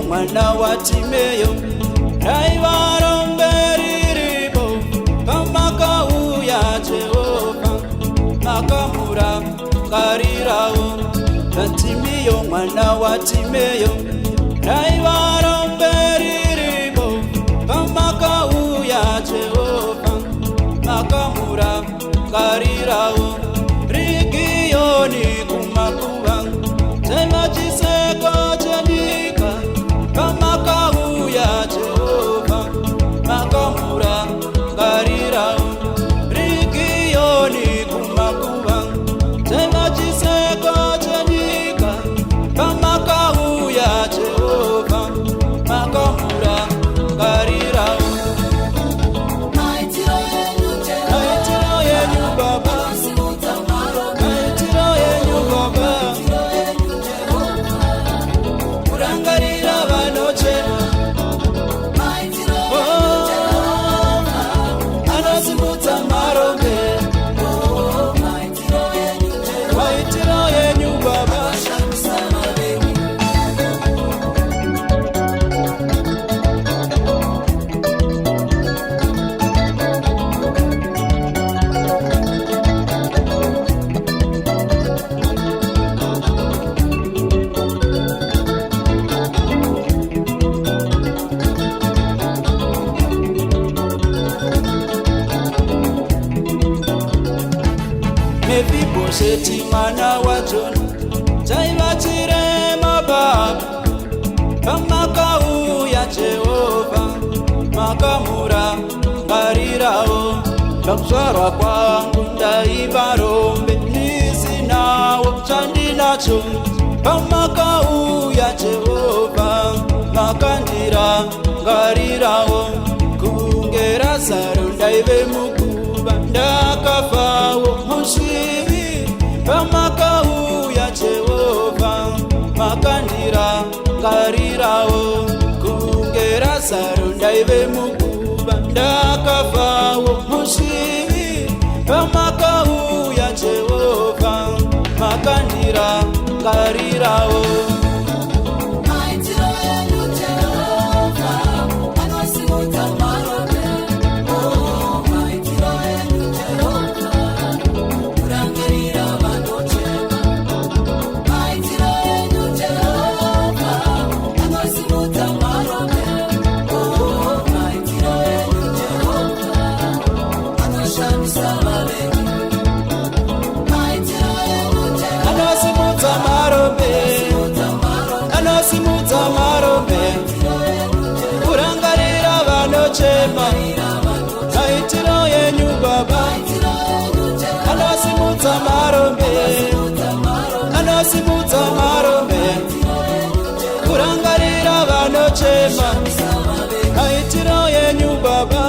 Mwana wa Timeyo naivaromberiribo kamakau ya Jehova makamura karirao. Timiyo mwana wa Timeyo naivaromberiribo kamakau ya Jehova makamura karirao. Rigioni kumakuwa tema chiseko chenika kamakau ya Jehova makamura karirao. Rigioni kumakuwa tema chiseko chenika kamakau ya Jehova makamura karirao. Maitiro yenyu Baba, maitiro yenyu Baba, kurangarira vanochema. Anosimudza marombe. Maitiro yenyu Baba, Mephibosheti mwana wa Jona chaivatire mababa kamakau ya Jehova makamura ngarirao. Pakuzvarwa kwangu ndaivarombe ndisinawo chandinacho kamakau ya Jehova makandira ngarirao. Kunge Lazaro ndaive mukuva ndakafawo mushivi kamakau ya Jehova makandira ngarirao. Kunge Lazaro ndaive mukuva ndakafawo mushivi kamakau ya Jehova makandira ngarirao. Anosimudza marombe, kurangarira vanochema. Maitiro yenyu Baba, anosimudza marombe, anosimudza marombe, kurangarira vanochema. Maitiro yenyu Baba.